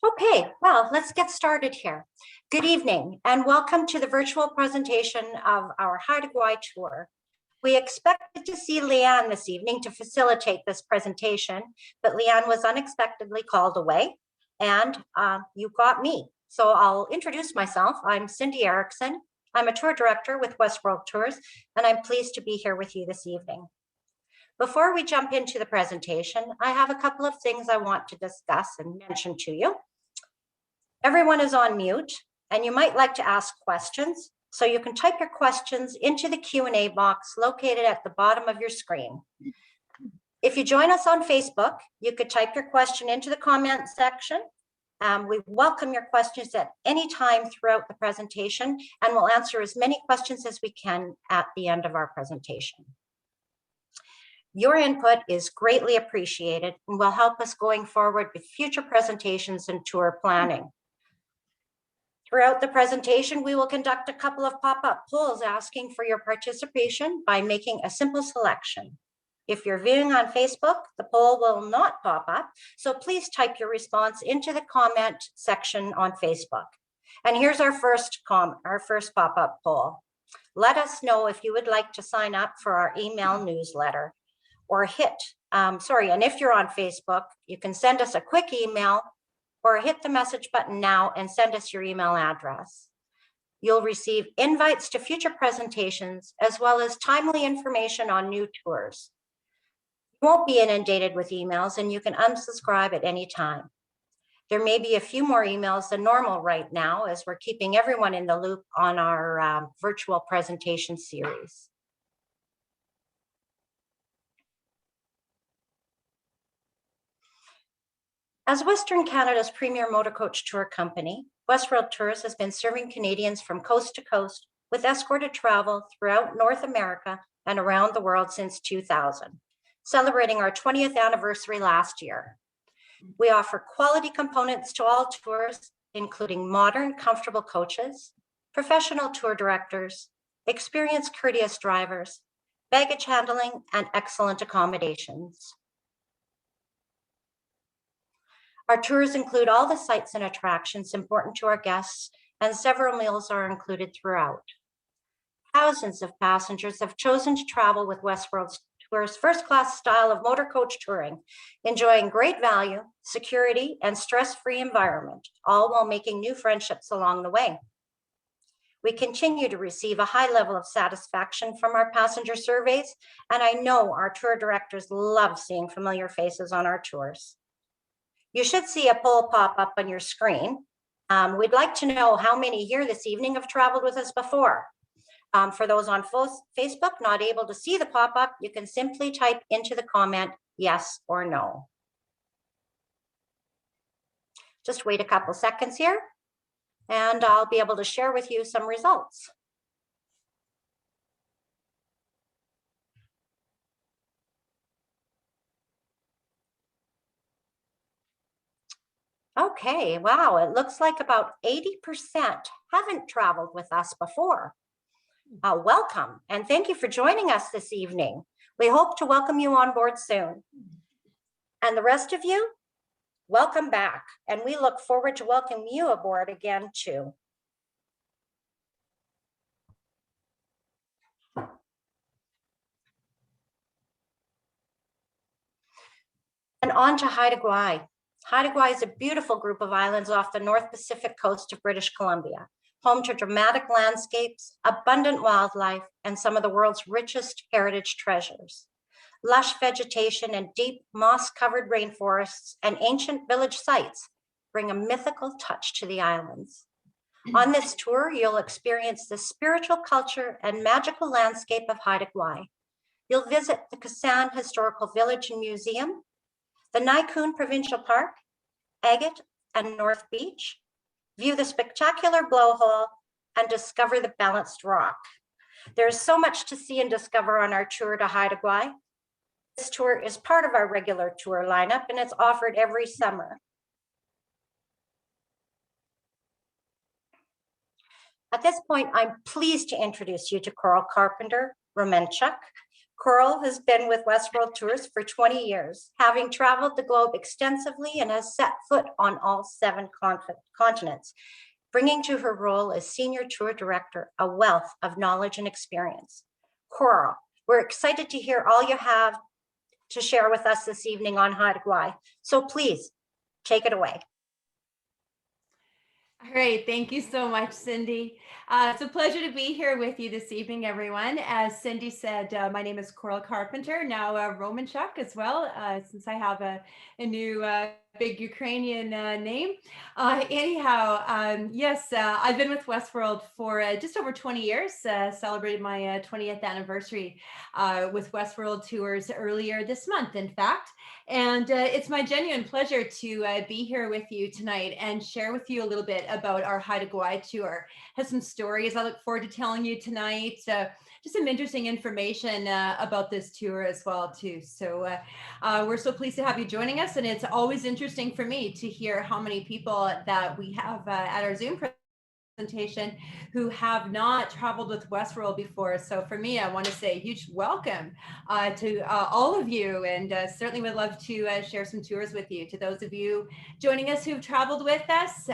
Okay, well, let's get started here. Good evening and welcome to the virtual presentation of our Haida Gwaii tour. We expected to see Leanne this evening to facilitate this presentation, but Leanne was unexpectedly called away and you got me. So I'll introduce myself. I'm Cindy Erickson. I'm a tour director with Westworld Tours, and I'm pleased to be here with you this evening. Before we jump into the presentation, I have a couple of things I want to discuss and mention to you. Everyone is on mute, and you might like to ask questions, so you can type your questions into the Q&A box located at the bottom of your screen. If you join us on Facebook, you could type your question into the comment section. We welcome your questions at any time throughout the presentation, and we'll answer as many questions as we can at the end of our presentation. Your input is greatly appreciated and will help us going forward with future presentations and tour planning. Throughout the presentation, we will conduct a couple of pop-up polls asking for your participation by making a simple selection. If you're viewing on Facebook, the poll will not pop up, so please type your response into the comment section on Facebook. And here's our first pop-up poll. Let us know if you would like to sign up for our email newsletter or and if you're on Facebook, you can send us a quick email or hit the message button now and send us your email address. You'll receive invites to future presentations as well as timely information on new tours. You won't be inundated with emails and you can unsubscribe at any time. There may be a few more emails than normal right now as we're keeping everyone in the loop on our virtual presentation series. As Western Canada's premier motor coach tour company, Westworld Tours has been serving Canadians from coast to coast with escorted travel throughout North America and around the world since 2000, celebrating our 20th anniversary last year. We offer quality components to all tours, including modern, comfortable coaches, professional tour directors, experienced, courteous drivers, baggage handling, and excellent accommodations. Our tours include all the sites and attractions important to our guests, and several meals are included throughout. Thousands of passengers have chosen to travel with Westworld Tours' first-class style of motor coach touring, enjoying great value, security, and stress-free environment, all while making new friendships along the way. We continue to receive a high level of satisfaction from our passenger surveys, and I know our tour directors love seeing familiar faces on our tours. You should see a poll pop up on your screen. We'd like to know how many here this evening have traveled with us before. For those on Facebook not able to see the pop-up, you can simply type into the comment yes or no. Just wait a couple seconds here, and I'll be able to share with you some results. Okay, wow, it looks like about 80% haven't traveled with us before. Welcome, and thank you for joining us this evening. We hope to welcome you on board soon. And the rest of you, welcome back, and we look forward to welcoming you aboard again too. And on to Haida Gwaii. Haida Gwaii is a beautiful group of islands off the North Pacific coast of British Columbia, home to dramatic landscapes, abundant wildlife, and some of the world's richest heritage treasures. Lush vegetation and deep moss-covered rainforests and ancient village sites bring a mythical touch to the islands. On this tour, you'll experience the spiritual culture and magical landscape of Haida Gwaii. You'll visit the Ksan Historical Village and Museum, the Naikoon Provincial Park, Agate and North Beach, view the spectacular blowhole, and discover the balanced rock. There's so much to see and discover on our tour to Haida Gwaii. This tour is part of our regular tour lineup, and it's offered every summer. At this point, I'm pleased to introduce you to Coral Carpenter Romanchuk. Coral has been with Westworld Tours for 20 years, having traveled the globe extensively and has set foot on all 7 continents, bringing to her role as Senior Tour Director a wealth of knowledge and experience. Coral, we're excited to hear all you have to share with us this evening on Haida Gwaii. So please, take it away. All right, thank you so much, Cindy. It's a pleasure to be here with you this evening, everyone. As Cindy said, my name is Coral Carpenter, now Roman Chuck as well, since I have a new big Ukrainian name. Yes, I've been with Westworld for just over 20 years, celebrated my 20th anniversary with Westworld Tours earlier this month, in fact. And it's my genuine pleasure to be here with you tonight and share with you a little bit about our Haida Gwaii tour. Has some stories I look forward to telling you tonight. Just some interesting information about this tour as well too. So we're so pleased to have you joining us, and it's always interesting for me to hear how many people that we have at our Zoom presentation who have not traveled with Westworld before. So for me, I want to say a huge welcome to all of you, and certainly would love to share some tours with you. To those of you joining us who've traveled with us,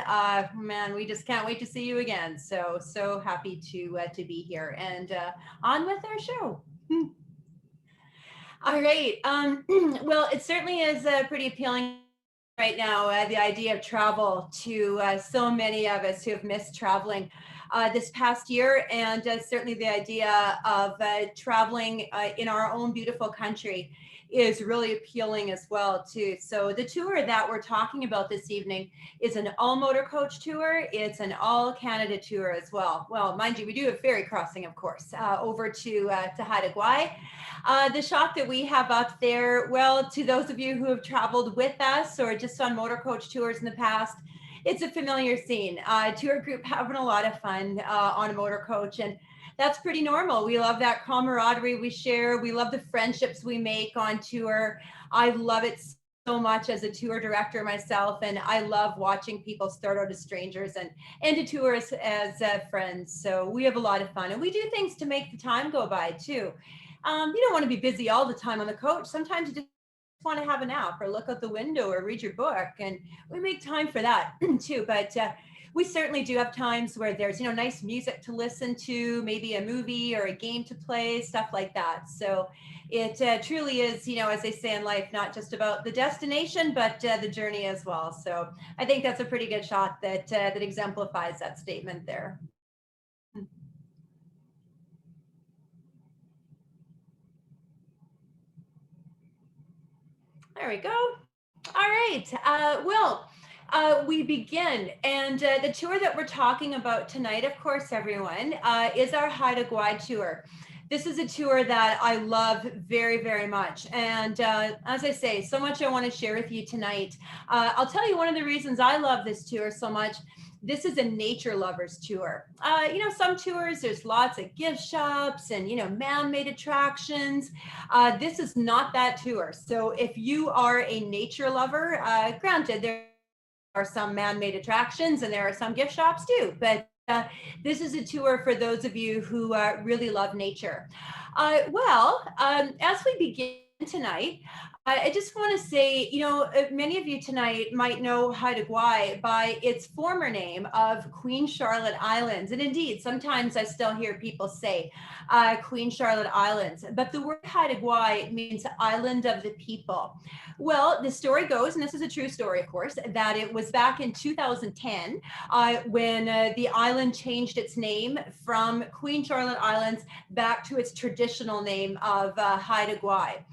man, we just can't wait to see you again. So happy to be here, and on with our show. All right. Well, it certainly is pretty appealing right now, the idea of travel to so many of us who have missed traveling this past year, and certainly the idea of traveling in our own beautiful country is really appealing as well too. So the tour that we're talking about this evening is an all motor coach tour. It's an all Canada tour as well. Well, mind you, we do a ferry crossing, of course, over to Haida Gwaii. The shot that we have up there, well, to those of you who have traveled with us or just on motor coach tours in the past, it's a familiar scene. Tour group having a lot of fun on a motor coach, and that's pretty normal. We love that camaraderie we share. We love the friendships we make on tour. I love it so much as a tour director myself, and I love watching people start out as strangers and into tours as friends. So we have a lot of fun, and we do things to make the time go by too. You don't want to be busy all the time on the coach. Sometimes you just want to have a nap or look out the window or read your book, and we make time for that too. But we certainly do have times where there's nice music to listen to, maybe a movie or a game to play, stuff like that. So it truly is, as they say in life, not just about the destination, but the journey as well. So I think that's a pretty good shot that exemplifies that statement there. There we go. All right. We begin. And the tour that we're talking about tonight, of course, everyone, is our Haida Gwaii tour. This is a tour that I love very, very much. And as I say, so much I want to share with you tonight. I'll tell you one of the reasons I love this tour so much. This is a nature lovers tour. Some tours, there's lots of gift shops and, man-made attractions. This is not that tour. So if you are a nature lover, granted, there are some man-made attractions and there are some gift shops too, but this is a tour for those of you who really love nature. As we begin tonight, I just want to say, many of you tonight might know Haida Gwaii by its former name of Queen Charlotte Islands. And indeed, sometimes I still hear people say Queen Charlotte Islands, but the word Haida Gwaii means island of the people. Well, the story goes, and this is a true story, of course, that it was back in 2010 when the island changed its name from Queen Charlotte Islands back to its traditional name of Haida Gwaii.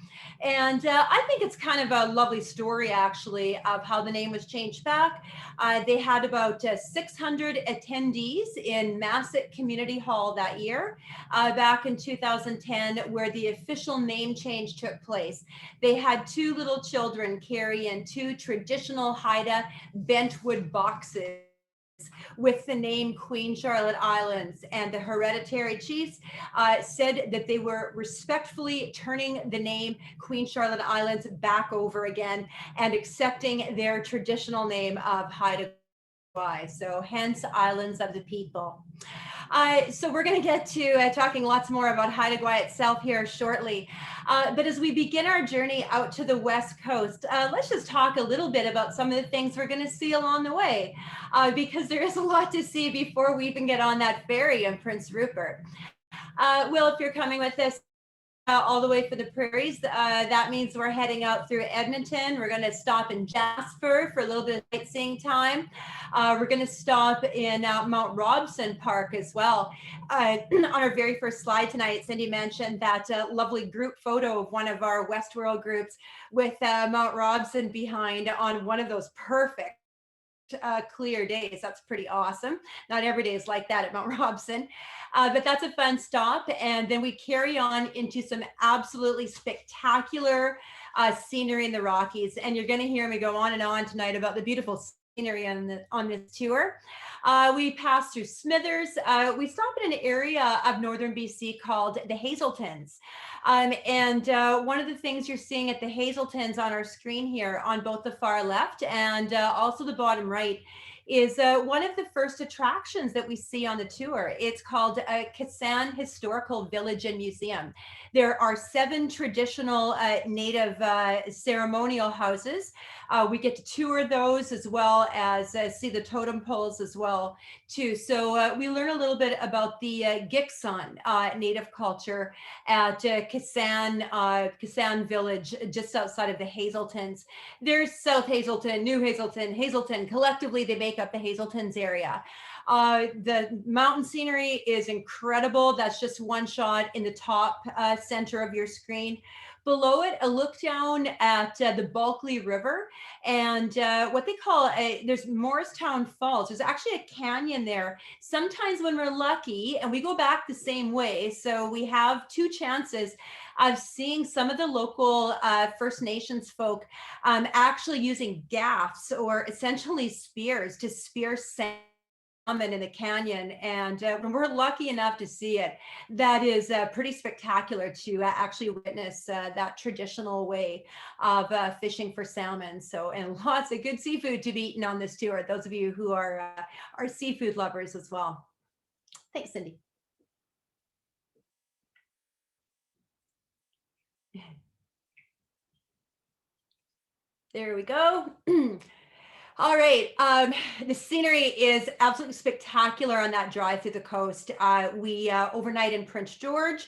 And I think it's kind of a lovely story, actually, of how the name was changed back. They had about 600 attendees in Masset Community Hall that year, back in 2010, where the official name change took place. They had 2 little children carry in 2 traditional Haida bentwood boxes with the name Queen Charlotte Islands, and the hereditary chiefs said that they were respectfully turning the name Queen Charlotte Islands back over again and accepting their traditional name of Haida Gwaii. So hence Islands of the People. So we're going to get to talking lots more about Haida Gwaii itself here shortly. But as we begin our journey out to the West Coast, let's just talk a little bit about some of the things we're going to see along the way, because there is a lot to see before we even get on that ferry in Prince Rupert. Will, if you're coming with us, all the way for the prairies. That means we're heading out through Edmonton. We're going to stop in Jasper for a little bit of sightseeing time. We're going to stop in Mount Robson Park as well. On our very first slide tonight, Cindy mentioned that lovely group photo of one of our Westworld groups with Mount Robson behind on one of those perfect clear days. That's pretty awesome. Not every day is like that at Mount Robson, but that's a fun stop. And then we carry on into some absolutely spectacular scenery in the Rockies. And you're going to hear me go on and on tonight about the beautiful scenery on this tour. We pass through Smithers. We stop in an area of northern BC called the Hazeltons. And one of the things you're seeing at the Hazeltons on our screen here on both the far left and also the bottom right is one of the first attractions that we see on the tour. It's called Ksan Historical Village and Museum. There are 7 traditional native ceremonial houses. We get to tour those as well as see the totem poles as well too. So we learn a little bit about the Ksan native culture at Ksan Village, just outside of the Hazeltons. There's South Hazelton, New Hazelton, Hazelton. Collectively, they make up the Hazeltons area. The mountain scenery is incredible. That's just one shot in the top center of your screen. Below it, a look down at the Bulkley River and what they call there's Morristown Falls. There's actually a canyon there. Sometimes when we're lucky, and we go back the same way, so we have 2 chances of seeing some of the local First Nations folk actually using gaffs or essentially spears to spear salmon in the canyon. And when we're lucky enough to see it, that is pretty spectacular to actually witness that traditional way of fishing for salmon. So, and lots of good seafood to be eaten on this tour, those of you who are seafood lovers as well. Thanks, Cindy. There we go. All right, the scenery is absolutely spectacular on that drive through the coast. We overnight in Prince George.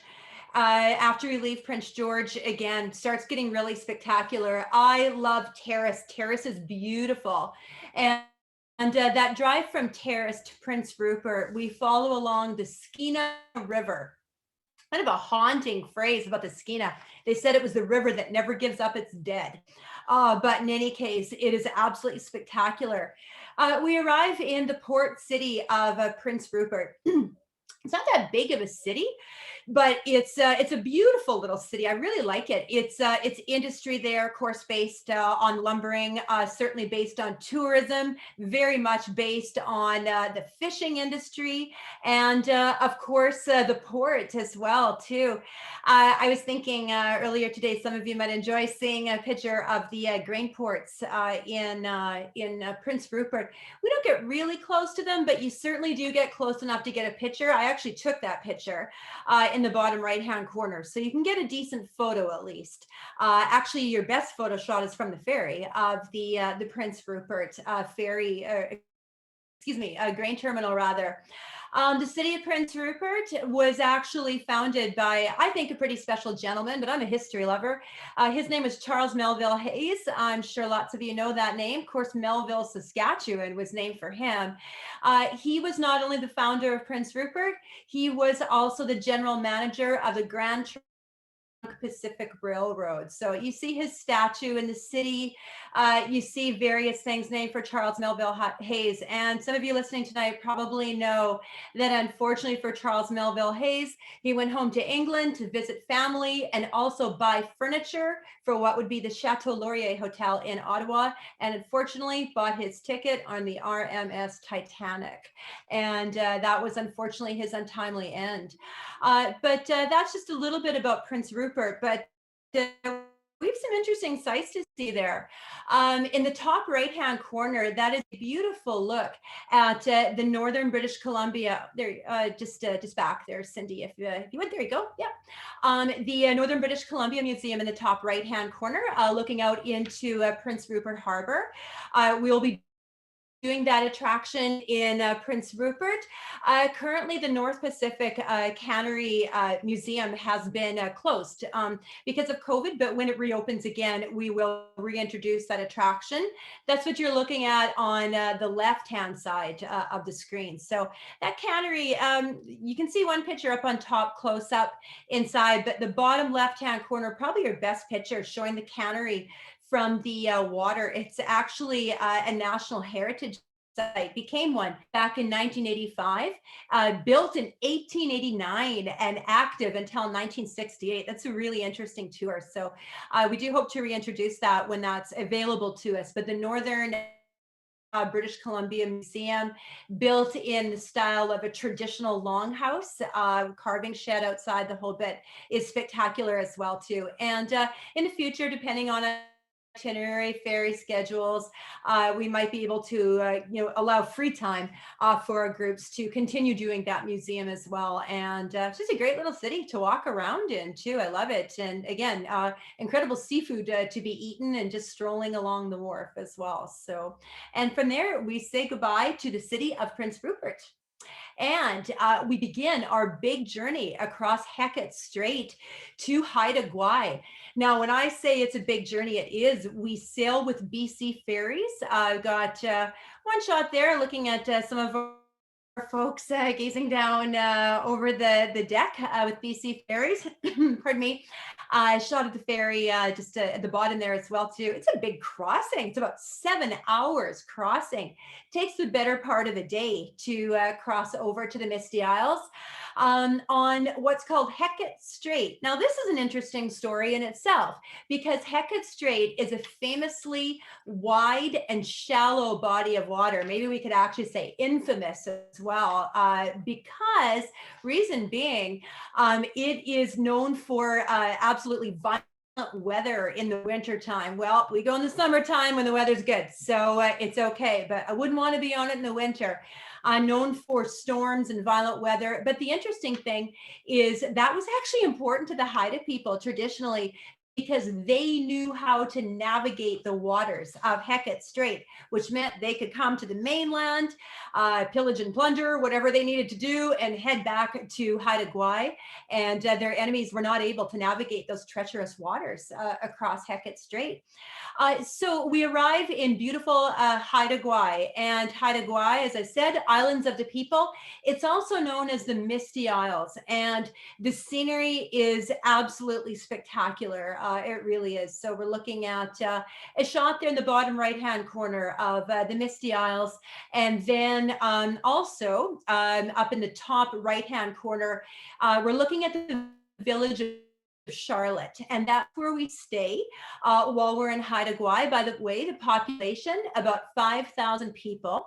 After we leave Prince George, again, starts getting really spectacular. I love Terrace. Terrace is beautiful. And that drive from Terrace to Prince Rupert, we follow along the Skeena River. Kind of a haunting phrase about the Skeena. They said it was the river that never gives up its dead. But in any case, it is absolutely spectacular. We arrive in the port city of Prince Rupert. It's not that big of a city, but it's a beautiful little city. I really like it. It's industry there, of course, based on lumbering, certainly based on tourism, very much based on the fishing industry, and of course the port as well too. I was thinking earlier today, some of you might enjoy seeing a picture of the grain ports in Prince Rupert. We don't get really close to them, but you certainly do get close enough to get a picture. I actually took that picture in the bottom right hand corner, so you can get a decent photo at least. Actually, your best photo shot is from the ferry of the Prince Rupert ferry, grain terminal rather. The city of Prince Rupert was actually founded by, I think, a pretty special gentleman, but I'm a history lover. His name is Charles Melville Hayes. I'm sure lots of you know that name. Of course, Melville, Saskatchewan was named for him. He was not only the founder of Prince Rupert, he was also the general manager of the Grand Trunk Pacific Railroad. So you see his statue in the city. You see various things named for Charles Melville Hayes. And some of you listening tonight probably know that unfortunately for Charles Melville Hayes, he went home to England to visit family and also buy furniture for what would be the Chateau Laurier Hotel in Ottawa. And unfortunately bought his ticket on the RMS Titanic. And that was unfortunately his untimely end. But that's just a little bit about Prince Rupert. But we have some interesting sights to see there. In the top right-hand corner, that is a beautiful look at the northern British Columbia. There, just back there, Cindy, if you would, there you go. Yeah, the Northern British Columbia Museum in the top right-hand corner, looking out into Prince Rupert Harbor. We'll be doing that attraction in Prince Rupert. Currently, the North Pacific Cannery Museum has been closed because of COVID, but when it reopens again, we will reintroduce that attraction. That's what you're looking at on the left-hand side of the screen. So that cannery, you can see one picture up on top close up inside, but the bottom left-hand corner, probably your best picture showing the cannery from the water. It's actually a National Heritage Site, became one back in 1985, built in 1889 and active until 1968. That's a really interesting tour. So we do hope to reintroduce that when that's available to us. But the Northern British Columbia Museum, built in the style of a traditional longhouse, carving shed outside, the whole bit is spectacular as well too. And in the future, depending on itinerary, ferry schedules, we might be able to allow free time for our groups to continue doing that museum as well. And it's just a great little city to walk around in too. I love it. And again, incredible seafood to be eaten and just strolling along the wharf as well. So, and from there we say goodbye to the city of Prince Rupert. And we begin our big journey across Hecate Strait to Haida Gwaii. Now, when I say it's a big journey, it is. We sail with BC Ferries. I've got one shot there looking at some of our folks gazing down over the deck with BC Ferries. Pardon me. I shot at the ferry just at the bottom there as well too. It's a big crossing. It's about 7 hours crossing. Takes the better part of a day to cross over to the Misty Isles on what's called Hecate Strait. Now, this is an interesting story in itself because Hecate Strait is a famously wide and shallow body of water. Maybe we could actually say infamous as well, because reason being, it is known for absolutely violent weather in the winter time. Well, we go in the summertime when the weather's good, so it's okay, but I wouldn't want to be on it in the winter. Known for storms and violent weather. But the interesting thing is that was actually important to the Haida people traditionally, because they knew how to navigate the waters of Hecate Strait, which meant they could come to the mainland, pillage and plunder, whatever they needed to do, and head back to Haida Gwaii. And their enemies were not able to navigate those treacherous waters across Hecate Strait. So we arrive in beautiful Haida Gwaii. And Haida Gwaii, as I said, Islands of the People. It's also known as the Misty Isles. And the scenery is absolutely spectacular. It really is. So we're looking at a shot there in the bottom right-hand corner of the Misty Isles. And then also up in the top right-hand corner, we're looking at the village of Charlotte, and that's where we stay while we're in Haida Gwaii. By the way, the population, about 5,000 people.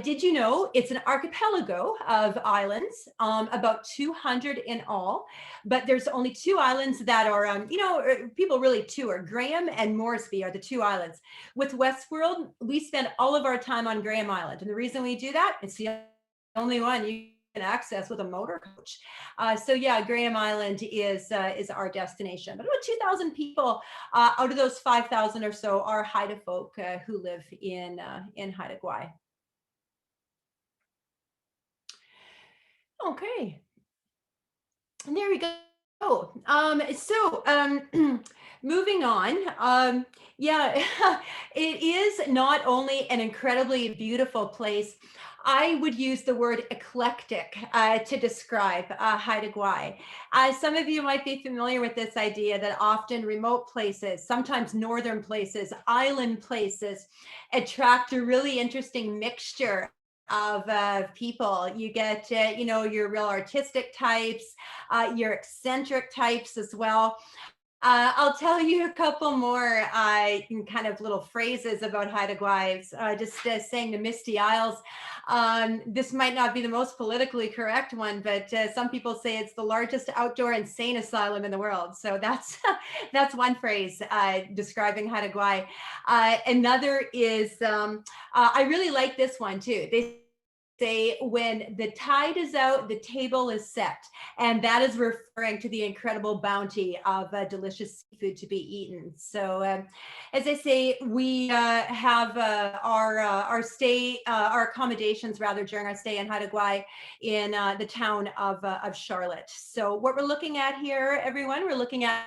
Did you know it's an archipelago of islands, about 200 in all, but there's only 2 islands that are, people really tour. Graham and Moresby are the 2 islands. With Westworld, we spend all of our time on Graham Island, and the reason we do that, it's the only one you can access with a motor coach. So yeah, Graham Island is our destination. But about 2,000 people out of those 5,000 or so are Haida folk who live in Haida Gwaii. Okay, and there we go. Moving on, yeah, it is not only an incredibly beautiful place. I would use the word eclectic to describe Haida Gwaii. Some of you might be familiar with this idea that often remote places, sometimes northern places, island places, attract a really interesting mixture of people. You get, your real artistic types, your eccentric types as well. I'll tell you a couple more kind of little phrases about Haida Gwaii. Just saying the Misty Isles. This might not be the most politically correct one, but some people say it's the largest outdoor insane asylum in the world. So that's that's one phrase describing Haida Gwaii. Another is I really like this one too. They say when the tide is out, the table is set. And that is referring to the incredible bounty of delicious seafood to be eaten. So, as I say, we have our accommodations rather during our stay in Haida Gwaii in the town of Charlotte. So, what we're looking at here, everyone, we're looking at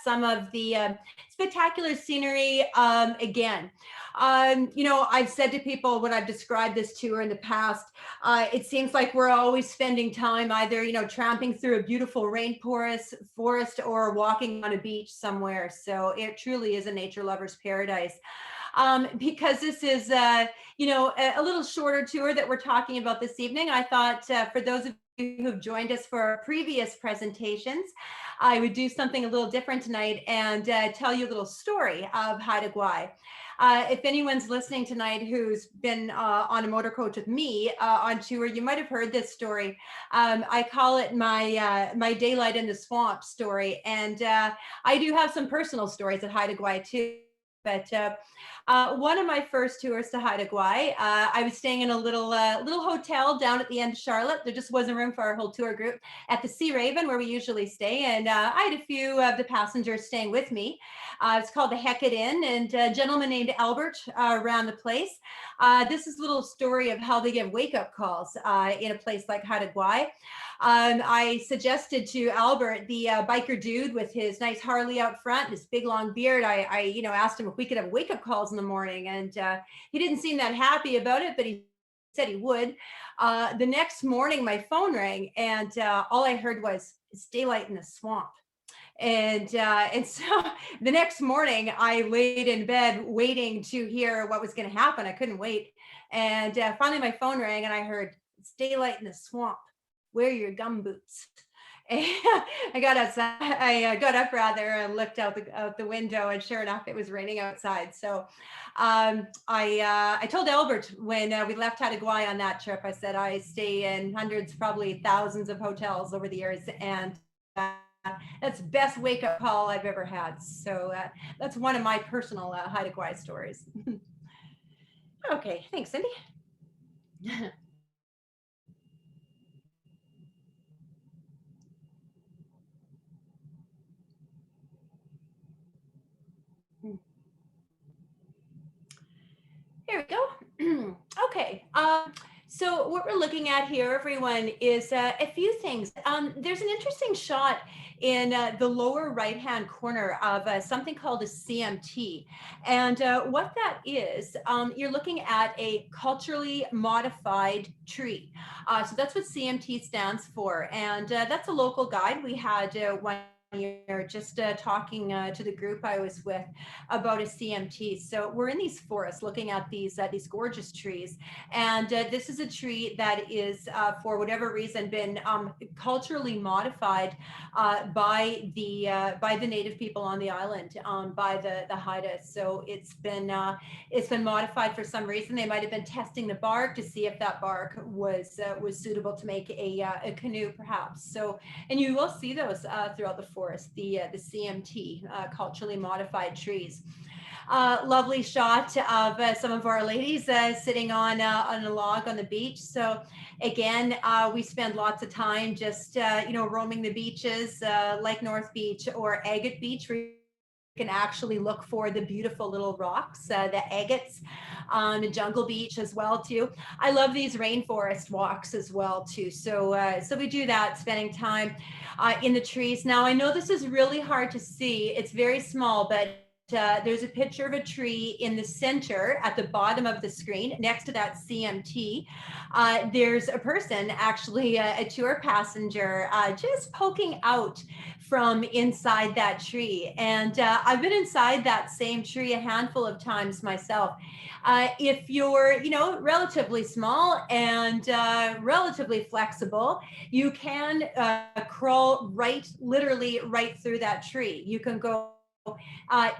some of the spectacular scenery again. I've said to people when I've described this tour in the past, it seems like we're always spending time either, tramping through a beautiful rainforest forest or walking on a beach somewhere. So it truly is a nature lover's paradise. Because this is, a little shorter tour that we're talking about this evening, I thought for those of you who've joined us for our previous presentations, I would do something a little different tonight and tell you a little story of Haida Gwaii. If anyone's listening tonight who's been on a motor coach with me on tour, you might have heard this story. I call it my daylight in the swamp story. And I do have some personal stories at Haida Gwaii too. But one of my first tours to Haida Gwaii, I was staying in a little hotel down at the end of Charlotte. There just wasn't room for our whole tour group at the Sea Raven where we usually stay. And I had a few of the passengers staying with me. It's called the Agate Inn, and a gentleman named Albert ran the place. This is a little story of how they give wake-up calls in a place like Haida Gwaii. I suggested to Albert, the biker dude with his nice Harley out front, his big long beard, I asked him if we could have wake-up calls in the morning, and he didn't seem that happy about it, but he said he would. The next morning, my phone rang, and all I heard was, "It's daylight in the swamp." And so the next morning, I laid in bed waiting to hear what was going to happen. I couldn't wait, and finally, my phone rang, and I heard, "It's daylight in the swamp. Wear your gum boots." And I got outside. I got up rather and looked out the window, and sure enough, it was raining outside. So I told Albert when we left Haida Gwaii on that trip, I said I stay in hundreds, probably thousands of hotels over the years, and that's the best wake up call I've ever had. So that's one of my personal Haida Gwaii stories. Okay, thanks, Cindy. Here we go. Okay. So what we're looking at here, everyone, is a few things. There's an interesting shot in the lower right-hand corner of something called a CMT. And what that is, you're looking at a culturally modified tree. So that's what CMT stands for. And that's a local guide. We had one year just talking to the group I was with about a CMT. So we're in these forests looking at these gorgeous trees, and this is a tree that is for whatever reason been culturally modified by the native people on the island, by the Haida. So it's been modified for some reason. They might have been testing the bark to see if that bark was suitable to make a canoe, perhaps. So, and you will see those throughout the forest, the CMT, culturally modified trees. Lovely shot of some of our ladies sitting on a log on the beach. So again, we spend lots of time just roaming the beaches like North Beach or Agate Beach, where you can actually look for the beautiful little rocks, the agates, on the Jungle Beach as well too. I love these rainforest walks as well too. So so we do that, spending time in the trees. Now I know this is really hard to see. It's very small, but there's a picture of a tree in the center at the bottom of the screen next to that CMT. There's a person, actually a tour passenger, just poking out from inside that tree. And I've been inside that same tree a handful of times myself. If you're, relatively small and relatively flexible, you can crawl literally right through that tree. You can go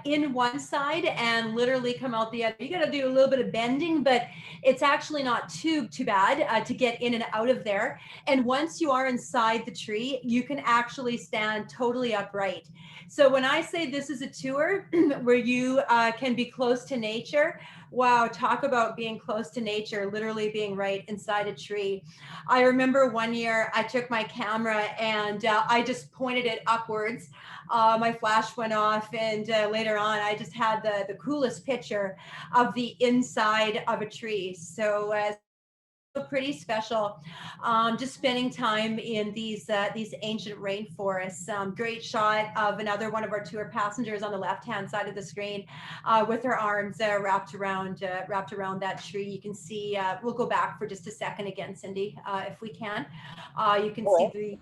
in one side and literally come out the other. You got to do a little bit of bending, but it's actually not too bad to get in and out of there. And once you are inside the tree, you can actually stand totally upright. So when I say this is a tour where you can be close to nature, wow, talk about being close to nature, literally being right inside a tree. I remember one year I took my camera and I just pointed it upwards. My flash went off, and later on I just had the coolest picture of the inside of a tree. So pretty special, just spending time in these ancient rainforests. Great shot of another one of our tour passengers on the left hand side of the screen with her arms wrapped around that tree. You can see, we'll go back for just a second again, Cindy, if we can. You can see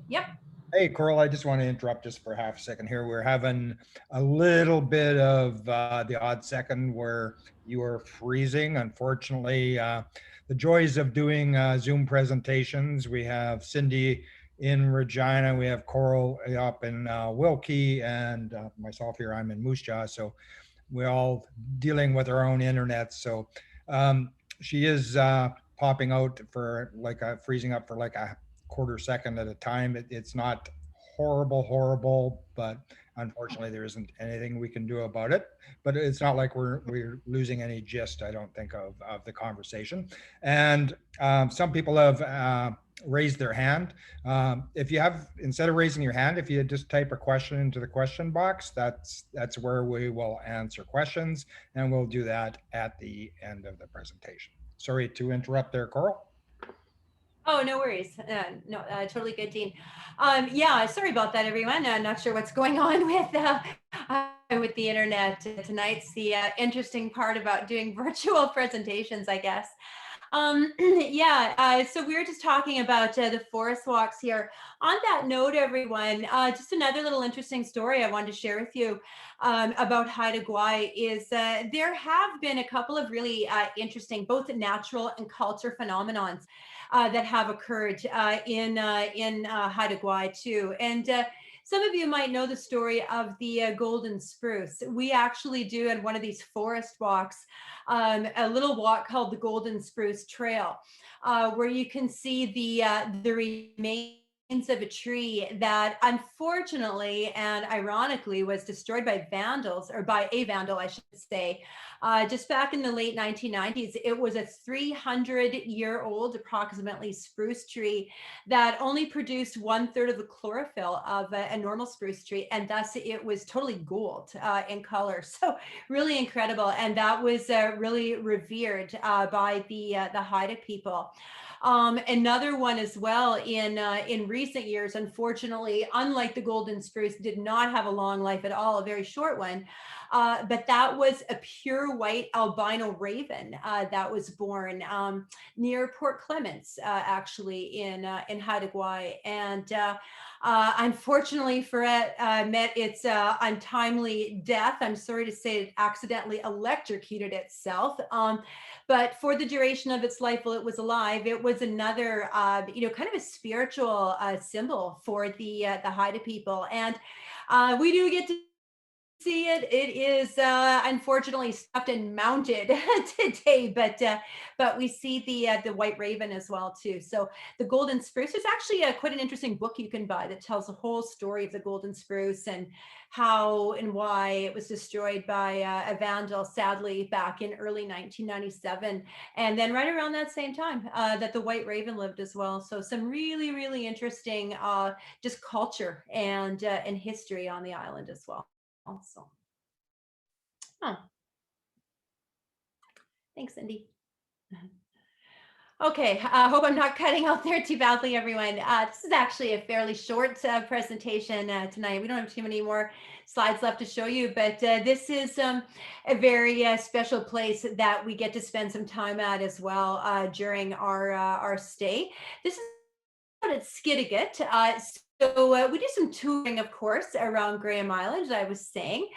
yep. Hey, Coral, I just want to interrupt just for half a second here. We're having a little bit of the odd second where you are freezing. Unfortunately, the joys of doing Zoom presentations. We have Cindy in Regina, we have Coral up in Wilkie, and myself here, I'm in Moose Jaw. So we're all dealing with our own internet. So she is popping out for like freezing up for like a quarter second at a time. It's not horrible, but unfortunately there isn't anything we can do about it. But it's not like we're losing any gist, I don't think, of the conversation. And some people have raised their hand. If you have, instead of raising your hand, if you just type a question into the question box, that's where we will answer questions, and we'll do that at the end of the presentation. Sorry to interrupt there, Coral. Oh, no worries. No, totally good, Dean. Yeah, sorry about that, everyone. I'm not sure what's going on with the internet tonight. It's the interesting part about doing virtual presentations, I guess. Yeah, so we were just talking about the forest walks here. On that note, everyone, just another little interesting story I wanted to share with you about Haida Gwaii is there have been a couple of really interesting, both natural and culture phenomenons that have occurred in Haida Gwaii too. And some of you might know the story of the golden spruce. We actually do in one of these forest walks, a little walk called the Golden Spruce Trail, where you can see the remains of a tree that unfortunately and ironically was destroyed by vandals, or by a vandal, I should say, just back in the late 1990s. It was a 300-year-old approximately spruce tree that only produced 1/3 of the chlorophyll of a normal spruce tree, and thus it was totally gold in color. So really incredible, and that was really revered by the Haida people. Another one as well in recent years, unfortunately, unlike the golden spruce, did not have a long life at all, a very short one. But that was a pure white albino raven that was born near Port Clements, actually in Haida Gwaii. And unfortunately for it, met its untimely death. I'm sorry to say it accidentally electrocuted itself. But for the duration of its life while it was alive, it was another, kind of a spiritual symbol for the Haida people. And we do get to see it. It is unfortunately stuffed and mounted today, but we see the white raven as well too. So the golden spruce, there's actually quite an interesting book you can buy that tells the whole story of the golden spruce and how and why it was destroyed by a vandal, sadly, back in early 1997, and then right around that same time that the white raven lived as well. So some really interesting just culture and history on the island as well. Also, thanks, Cindy. Okay, I hope I'm not cutting out there too badly, everyone. This is actually a fairly short presentation tonight. We don't have too many more slides left to show you, but this is a very special place that we get to spend some time at as well during our stay. This is out at Skidegate. So we do some touring, of course, around Graham Island, as I was saying.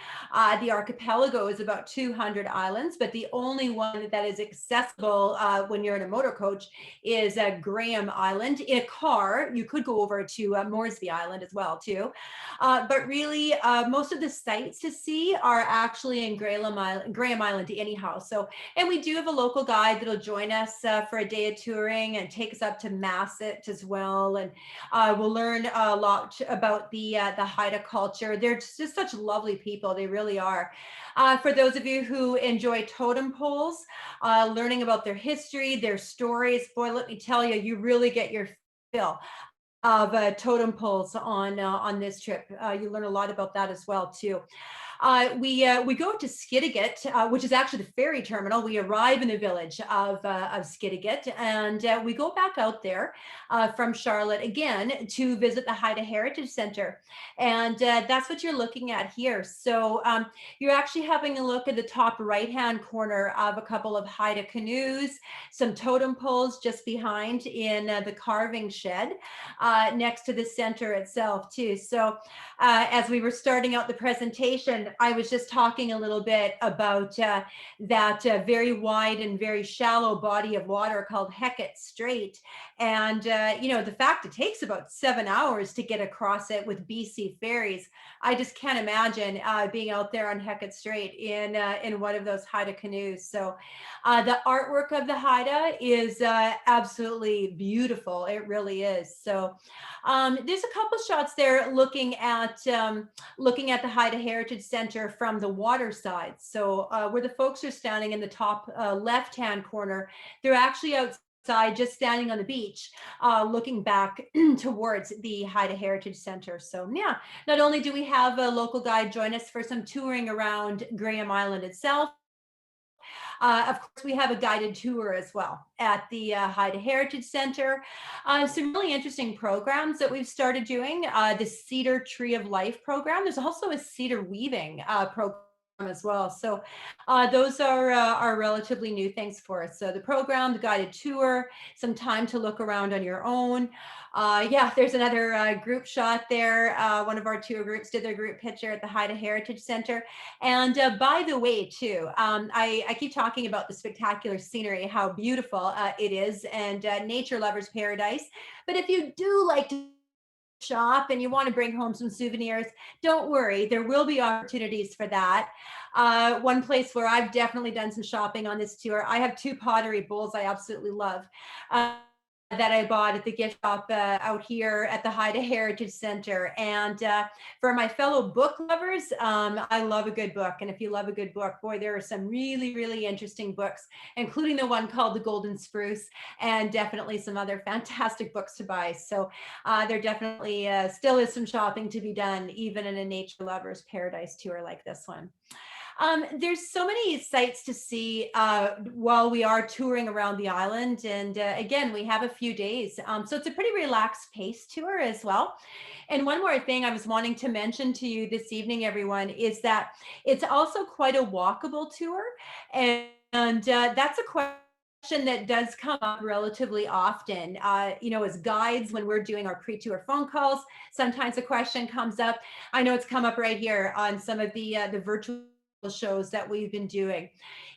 The archipelago is about 200 islands, but the only one that is accessible when you're in a motor coach is Graham Island. In a car, you could go over to Moresby Island as well, too. But really, most of the sites to see are actually in Graham Island anyhow. So, and we do have a local guide that'll join us for a day of touring and take us up to Masset as well. And we'll learn a lot about the Haida culture. They're just such lovely people. They really are. For those of you who enjoy totem poles, learning about their history, their stories, boy, let me tell you, you really get your fill of totem poles on this trip. You learn a lot about that as well too. We go to Skidegate, which is actually the ferry terminal. We arrive in the village of Skidegate, and we go back out there from Charlotte again to visit the Haida Heritage Center, and that's what you're looking at here. So you're actually having a look at the top right-hand corner of a couple of Haida canoes, some totem poles just behind in the carving shed next to the center itself too. So as we were starting out the presentation, I was just talking a little bit about that very wide and very shallow body of water called Hecate Strait. And, you know, the fact it takes about 7 hours to get across it with BC ferries, I just can't imagine being out there on Hecate Strait in one of those Haida canoes. So the artwork of the Haida is absolutely beautiful. It really is. So there's a couple shots there looking at the Haida Heritage Center from the water side. So where the folks are standing in the top left-hand corner, they're actually outside, just standing on the beach, looking back towards the Haida Heritage Center. So yeah, not only do we have a local guide join us for some touring around Graham Island itself, of course, we have a guided tour as well at the Haida Heritage Center. Some really interesting programs that we've started doing. The Cedar Tree of Life program. There's also a cedar weaving program as well. So those are relatively new things for us. So the program, the guided tour, some time to look around on your own. Yeah, there's another group shot there. One of our tour groups did their group picture at the Haida Heritage Center. And by the way, too, I keep talking about the spectacular scenery, how beautiful it is, and nature lovers paradise. But if you do like to shop and you want to bring home some souvenirs, don't worry, there will be opportunities for that. One place where I've definitely done some shopping on this tour, I have 2 pottery bowls I absolutely love. That I bought at the gift shop out here at the Haida Heritage Center. And for my fellow book lovers, I love a good book. And if you love a good book, boy, there are some really, really interesting books, including the one called The Golden Spruce, and definitely some other fantastic books to buy. So there definitely still is some shopping to be done, even in a nature lover's paradise tour like this one. There's so many sites to see while we are touring around the island. And again, we have a few days. So it's a pretty relaxed pace tour as well. And one more thing I was wanting to mention to you this evening, everyone, is that it's also quite a walkable tour. And that's a question that does come up relatively often. You know, as guides, when we're doing our pre-tour phone calls, sometimes a question comes up. I know it's come up right here on some of the virtual shows that we've been doing.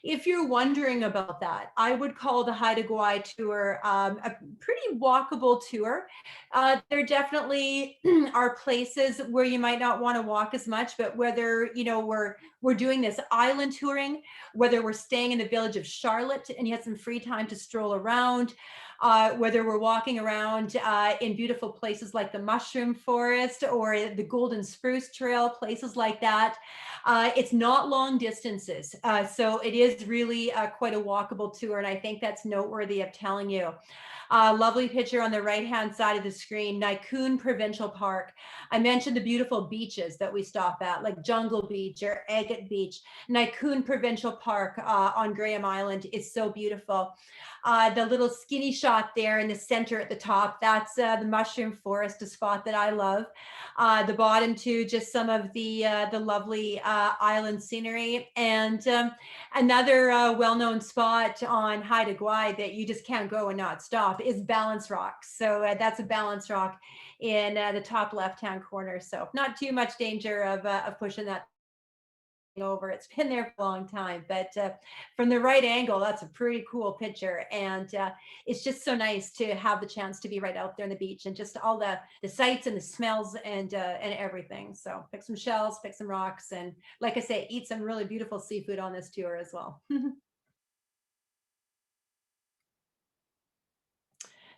If you're wondering about that, I would call the Haida Gwaii tour a pretty walkable tour. There definitely are places where you might not want to walk as much, but whether, you know, we're doing this island touring, whether we're staying in the village of Charlotte and you have some free time to stroll around, whether we're walking around in beautiful places like the Mushroom Forest or the Golden Spruce Trail, places like that. It's not long distances, so it is really quite a walkable tour, and I think that's noteworthy of telling you. Lovely picture on the right-hand side of the screen, Naikoon Provincial Park. I mentioned the beautiful beaches that we stop at, like Jungle Beach or Agate Agate Beach. Naikoon Provincial Park on Graham Island is so beautiful. The little skinny shot there in the center at the top, that's the mushroom forest, a spot that I love. The bottom two, just some of the lovely island scenery. And another well-known spot on Haida Gwaii that you just can't go and not stop is Balance Rock. So that's a balance rock in the top left-hand corner. So not too much danger of pushing that over. It's been there for a long time, but from the right angle, that's a pretty cool picture. And it's just so nice to have the chance to be right out there on the beach and just all the sights and the smells and everything. So pick some shells, pick some rocks, and like I say, eat some really beautiful seafood on this tour as well.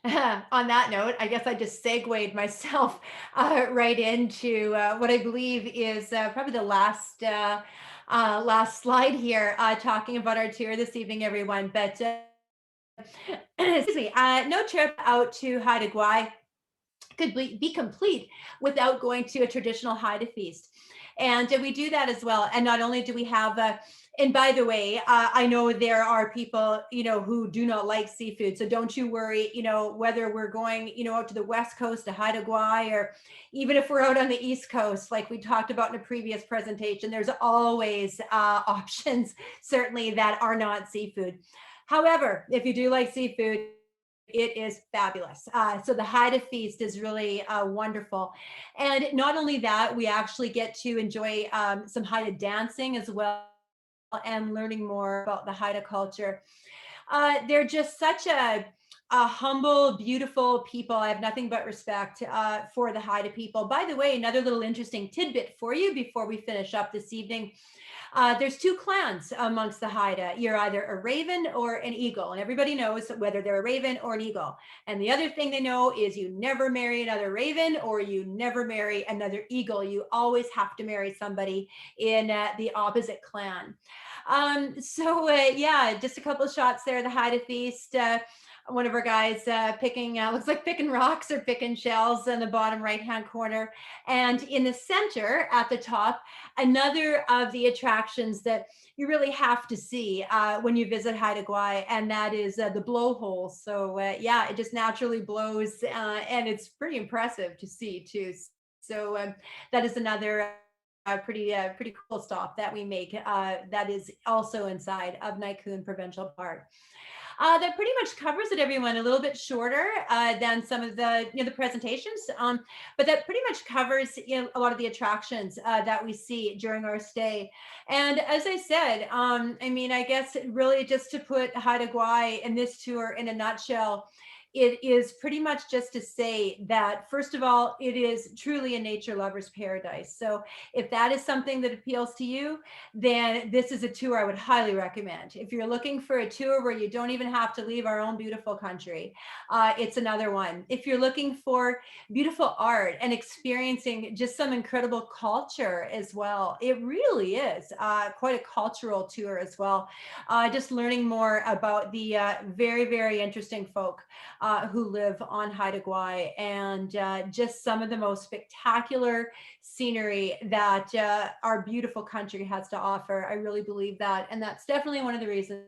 On that note, I guess I just segued myself right into what I believe is probably the last last slide here, talking about our tour this evening, everyone. But excuse me, no trip out to Haida Gwaii could be complete without going to a traditional Haida feast. And we do that as well. And not only do we have and by the way, I know there are people, who do not like seafood. So don't you worry, whether we're going, out to the West Coast to Haida Gwaii, or even if we're out on the East Coast, like we talked about in a previous presentation, there's always options, certainly, that are not seafood. However, if you do like seafood, it is fabulous. So the Haida feast is really wonderful. And not only that, we actually get to enjoy some Haida dancing as well, and learning more about the Haida culture. They're just such a humble, beautiful people. I have nothing but respect for the Haida people. By the way, another little interesting tidbit for you before we finish up this evening. There's two clans amongst the Haida. You're either a raven or an eagle, and everybody knows whether they're a raven or an eagle. And the other thing they know is you never marry another raven or you never marry another eagle. You always have to marry somebody in the opposite clan. So yeah, just a couple of shots there, the Haida feast. One of our guys picking, looks like picking rocks or picking shells in the bottom right-hand corner. And in the center at the top, another of the attractions that you really have to see when you visit Haida Gwaii, and that is the blowhole. So yeah, it just naturally blows, and it's pretty impressive to see too. So that is another pretty cool stop that we make that is also inside of Naikoon Provincial Park. That pretty much covers it, everyone. A little bit shorter than some of the the presentations, but that pretty much covers a lot of the attractions that we see during our stay. And as I said, I mean, I guess really just to put Haida Gwaii and this tour in a nutshell, it is pretty much just to say that, first of all, it is truly a nature lover's paradise. So if that is something that appeals to you, then this is a tour I would highly recommend. If you're looking for a tour where you don't even have to leave our own beautiful country, it's another one. If you're looking for beautiful art and experiencing just some incredible culture as well, it really is quite a cultural tour as well. Just learning more about the very, very interesting folk who live on Haida Gwaii, and just some of the most spectacular scenery that our beautiful country has to offer. I really believe that, and that's definitely one of the reasons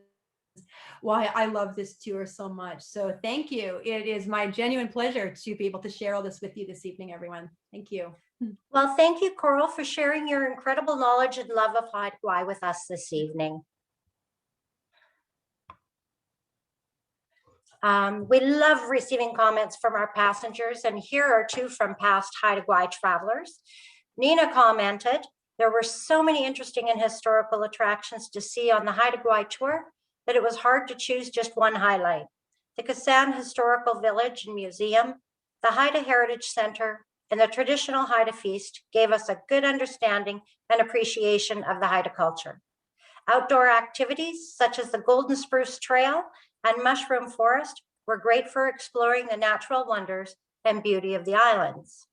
why I love this tour so much. So thank you. It is my genuine pleasure to be able to share all this with you this evening, everyone. Thank you. Well, thank you, Coral, for sharing your incredible knowledge and love of Haida Gwaii with us this evening. We love receiving comments from our passengers, and here are two from past Haida Gwaii travelers. Nina commented, there were so many interesting and historical attractions to see on the Haida Gwaii tour that it was hard to choose just one highlight. The Ksan Historical Village and Museum, the Haida Heritage Center, and the traditional Haida feast gave us a good understanding and appreciation of the Haida culture. Outdoor activities such as the Golden Spruce Trail and Mushroom Forest were great for exploring the natural wonders and beauty of the islands.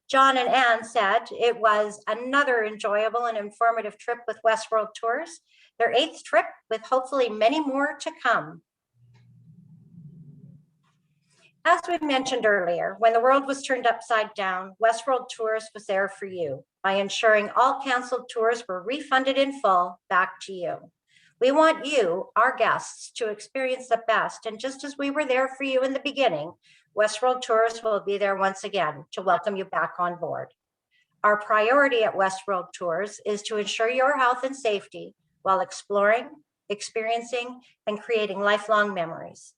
John and Anne said it was another enjoyable and informative trip with Westworld Tours, their 8th trip with hopefully many more to come. As we mentioned earlier, when the world was turned upside down, Westworld Tours was there for you. by ensuring all canceled tours were refunded in full back to you. We want you, our guests, to experience the best. And just as we were there for you in the beginning, Westworld Tours will be there once again to welcome you back on board. Our priority at Westworld Tours is to ensure your health and safety while exploring, experiencing, and creating lifelong memories.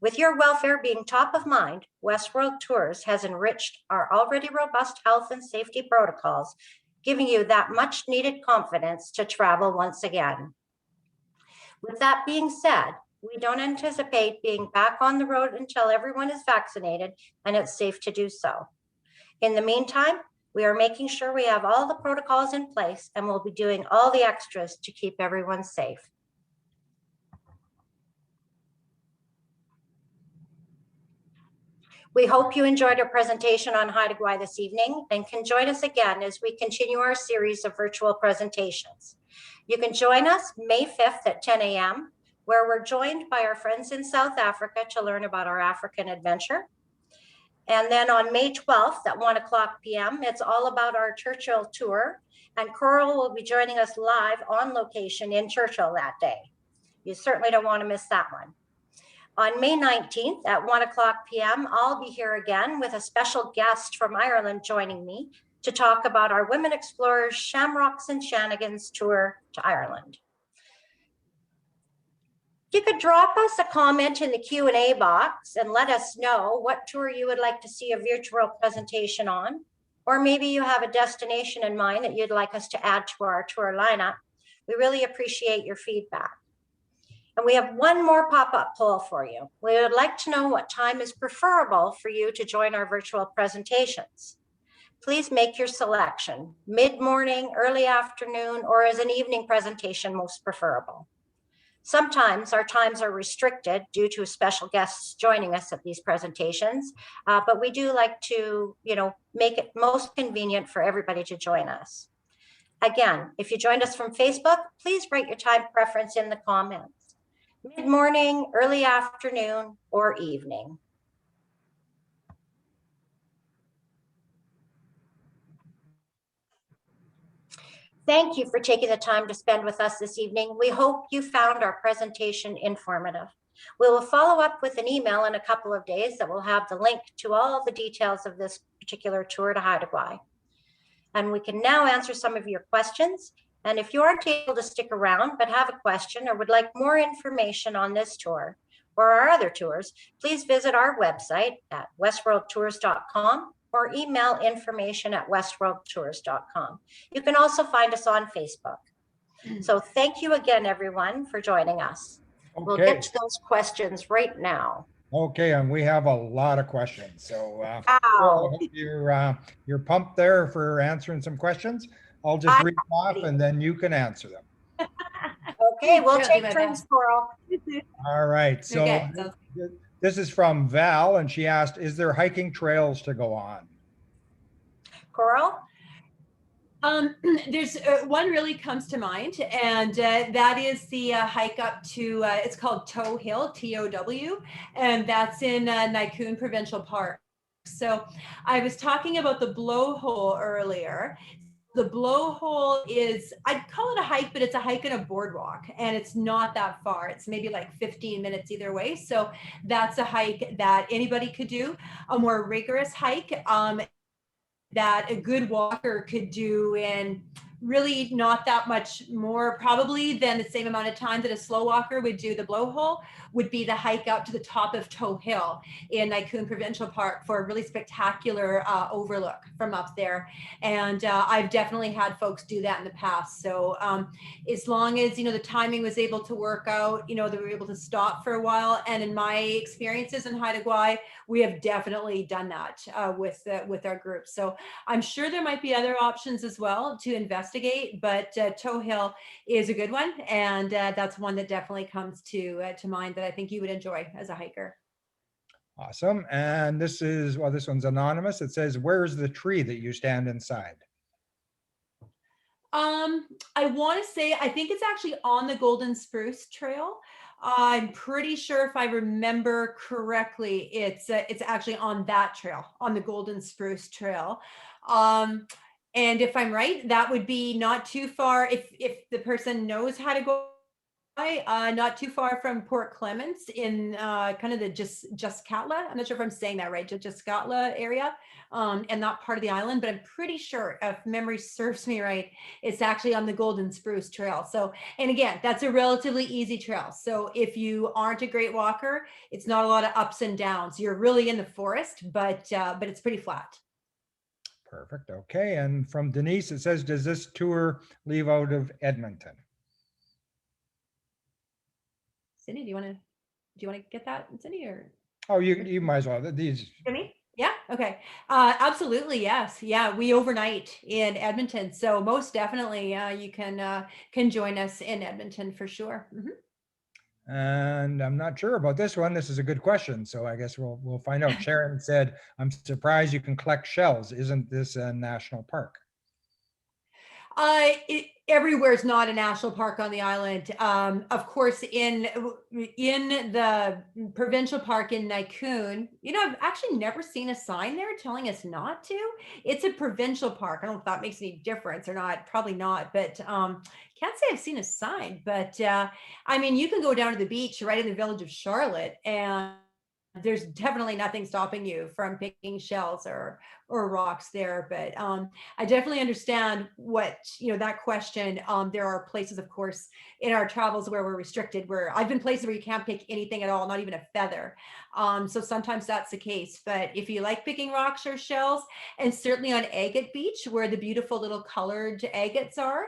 With your welfare being top of mind, Westworld Tours has enriched our already robust health and safety protocols, giving you that much needed confidence to travel once again. With that being said, we don't anticipate being back on the road until everyone is vaccinated and it's safe to do so. In the meantime, we are making sure we have all the protocols in place and we'll be doing all the extras to keep everyone safe. We hope you enjoyed our presentation on Haida Gwaii this evening and can join us again as we continue our series of virtual presentations. You can join us May 5th at 10 a.m., where we're joined by our friends in South Africa to learn about our African adventure. And then on May 12th at 1 o'clock p.m., it's all about our Churchill tour, and Coral will be joining us live on location in Churchill that day. You certainly don't want to miss that one. On May 19th at 1 o'clock p.m., I'll be here again with a special guest from Ireland joining me to talk about our Women Explorers Shamrocks and Shanigans tour to Ireland. You could drop us a comment in the Q&A box and let us know what tour you would like to see a virtual presentation on, or maybe you have a destination in mind that you'd like us to add to our tour lineup. We really appreciate your feedback. And we have one more pop-up poll for you. We would like to know what time is preferable for you to join our virtual presentations. Please make your selection, mid-morning, early afternoon, or as an evening presentation most preferable. Sometimes our times are restricted due to special guests joining us at these presentations, but we do like to, make it most convenient for everybody to join us. Again, if you joined us from Facebook, please write your time preference in the comments. Mid-morning, early afternoon, or evening. Thank you for taking the time to spend with us this evening. We hope you found our presentation informative. We will follow up with an email in a couple of days that will have the link to all the details of this particular tour to Haida Gwaii. And we can now answer some of your questions. And if you aren't able to stick around but have a question or would like more information on this tour or our other tours, please visit our website at westworldtours.com or email information@westworldtours.com. You can also find us on Facebook. So thank you again, everyone, for joining us. Okay. We'll get to those questions right now. Okay, and we have a lot of questions. So you're pumped there for answering some questions. I'll just read them off and then you can answer them. Okay, we'll take turns, Coral. All right, so okay. This is from Val, and she asked, is there hiking trails to go on? Coral? There's one really comes to mind, and that is the hike up to, it's called Tow Hill, T-O-W, and that's in Naikoon Provincial Park. So I was talking about the blowhole earlier. The blowhole is, I'd call it a hike, but it's a hike and a boardwalk, and it's not that far. It's maybe like 15 minutes either way. So that's a hike that anybody could do. A more rigorous hike that a good walker could do in really not that much more probably than the same amount of time that a slow walker would do the blowhole would be the hike up to the top of Tow Hill in Naikoon Provincial Park for a really spectacular overlook from up there. And I've definitely had folks do that in the past. So as long as, the timing was able to work out, they were able to stop for a while. And in my experiences in Haida Gwaii, we have definitely done that with our group. So I'm sure there might be other options as well to investigate, but Tow Hill is a good one. And that's one that definitely comes to mind that I think you would enjoy as a hiker. Awesome. And this one's anonymous. It says, where's the tree that you stand inside? I want to say, I think it's actually on the Golden Spruce Trail. I'm pretty sure if I remember correctly, it's actually on that trail, on the Golden Spruce Trail. And if I'm right, that would be not too far, if the person knows how to go, not too far from Port Clements in kind of the Juskatla. I'm not sure if I'm saying that right, Juskatla area, and that part of the island. But I'm pretty sure, if memory serves me right, it's actually on the Golden Spruce Trail. So, and again, that's a relatively easy trail. So if you aren't a great walker, it's not a lot of ups and downs. You're really in the forest, but it's pretty flat. Perfect. Okay. And from Denise, it says, does this tour leave out of Edmonton? Cindy, do you want to get that, Cindy, or Oh, you might as well. These. me? Yeah. Okay. Absolutely. Yes. Yeah. We overnight in Edmonton, so most definitely, you can join us in Edmonton for sure. And I'm not sure about this one. This is a good question, so I guess we'll find out. Sharon said, "I'm surprised you can collect shells. Isn't this a national park?" Everywhere is not a national park on the island. Of course, in the provincial park in Naikoon, I've actually never seen a sign there telling us not to. It's a provincial park. I don't know if that makes any difference or not. Probably not, but can't say I've seen a sign. But I mean, you can go down to the beach right in the village of Charlotte, and there's definitely nothing stopping you from picking shells or rocks there. But I definitely understand that question. There are places, of course, in our travels where we're restricted, where I've been places where you can't pick anything at all, not even a feather. So sometimes that's the case. But if you like picking rocks or shells, and certainly on Agate Beach, where the beautiful little colored agates are,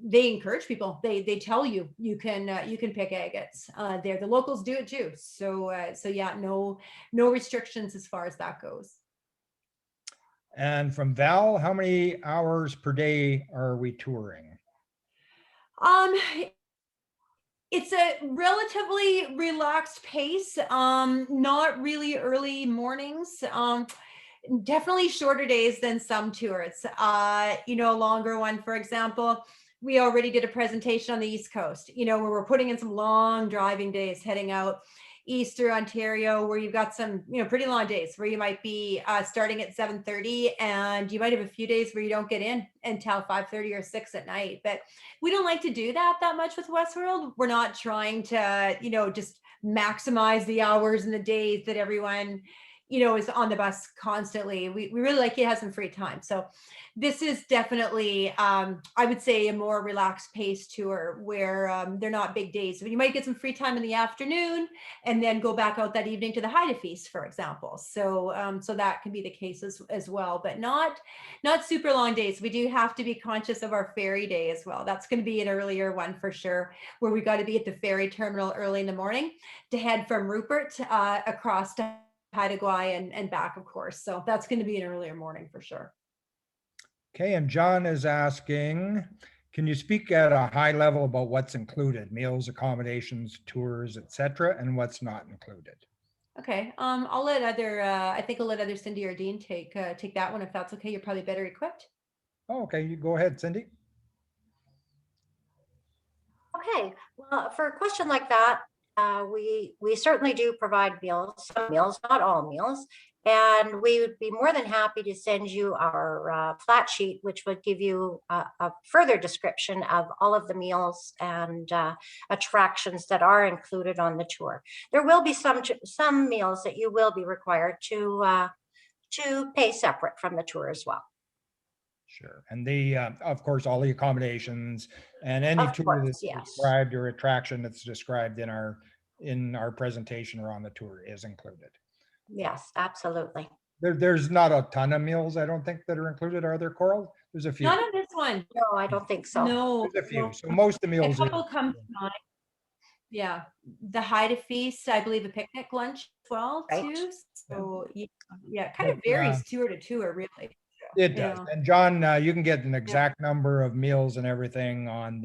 they encourage people. They tell you can pick agates there. The locals do it too. So yeah, no restrictions as far as that goes. And from Val, how many hours per day are we touring? It's a relatively relaxed pace. Not really early mornings. Definitely shorter days than some tours. A longer one, for example, we already did a presentation on the East Coast, where we're putting in some long driving days heading out east through Ontario, where you've got some, pretty long days where you might be starting at 7:30, and you might have a few days where you don't get in until 5:30 or 6 at night. But we don't like to do that much with Westworld. We're not trying to, just maximize the hours and the days that everyone is on the bus constantly. We really like to have some free time. So this is definitely, I would say, a more relaxed pace tour where they're not big days. But you might get some free time in the afternoon and then go back out that evening to the Haida Feast, for example. So so that can be the case as well, but not super long days. We do have to be conscious of our ferry day as well. That's going to be an earlier one for sure, where we got to be at the ferry terminal early in the morning to head from Rupert across to Haida Gwaii and back, of course. So that's going to be an earlier morning for sure. Okay, and John is asking, can you speak at a high level about what's included, meals, accommodations, tours, etc., and what's not included? Okay, I'll let I think I'll let either Cindy or Dean take that one if that's okay. You're probably better equipped. Oh, okay, you go ahead, Cindy. Okay, well, for a question like that, we certainly do provide meals, some meals, not all meals, and we would be more than happy to send you our flat sheet, which would give you a further description of all of the meals and attractions that are included on the tour. There will be some meals that you will be required to pay separate from the tour as well. Sure. And of course, all the accommodations and any Of tour course, that's yes. described or attraction that's described in our presentation or on the tour is included. Yes, absolutely. There's not a ton of meals, I don't think, that are included. Are there, Coral? There's a few. Not on this one. No, I don't think so. No. There's a few. No. So most of the A meals. couple come to mind. Yeah, the Haida Feast, I believe a picnic lunch as well Right. too. So yeah, it kind of But, varies tour to tour, really. It does. Yeah. And John, you can get an exact number of meals and everything on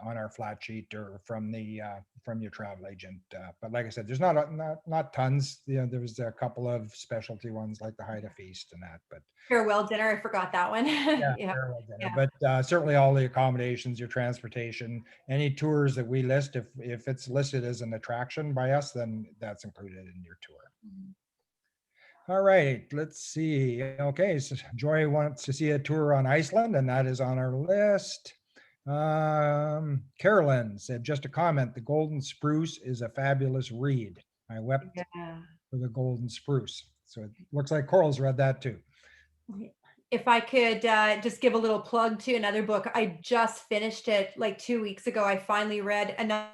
on our flat sheet or from your travel agent. But like I said, there's not tons. There was a couple of specialty ones like the Haida Feast and that, but Farewell dinner, I forgot that one. yeah, Yeah. farewell dinner. Yeah. But certainly all the accommodations, your transportation, any tours that we list, if it's listed as an attraction by us, then that's included in your tour. All right, let's see. Okay, so Joy wants to see a tour on Iceland, and that is on our list. Carolyn said, just a comment, the golden spruce is a fabulous read. I wept Yeah. for the golden spruce. So it looks like Coral's read that too. If I could just give a little plug to another book, I just finished it like 2 weeks ago. I finally read another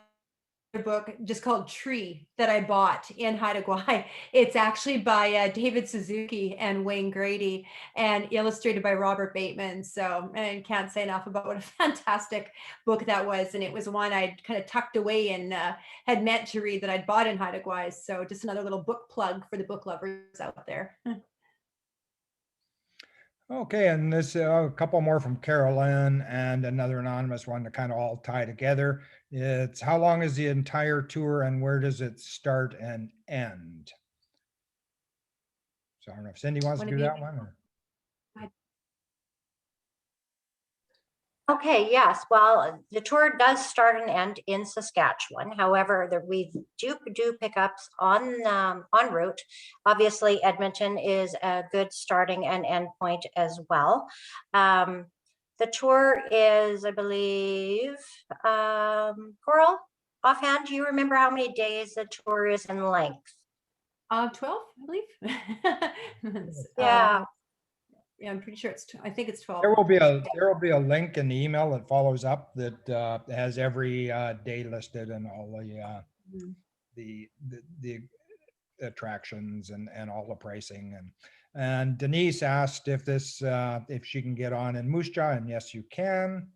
book just called Tree that I bought in Haida Gwaii. It's actually by David Suzuki and Wayne Grady and illustrated by Robert Bateman. So I can't say enough about what a fantastic book that was. And it was one I'd kind of tucked away and had meant to read that I'd bought in Haida Gwaii. So just another little book plug for the book lovers out there. Okay, and this a couple more from Carolyn and another anonymous one to kind of all tie together. It's how long is the entire tour and where does it start and end? So I don't know if Cindy wants to do that one. Or... Okay, yes. Well, the tour does start and end in Saskatchewan. However, we do pickups on route. Obviously, Edmonton is a good starting and end point as well. The tour is, I believe, Coral, offhand, do you remember how many days the tour is in length? 12, I believe. Yeah. Yeah, I'm pretty sure I think it's 12. There will be a link in the email that follows up that has every day listed and all the attractions and all the pricing and Denise asked if this if she can get on in Moose Jaw, and yes you can.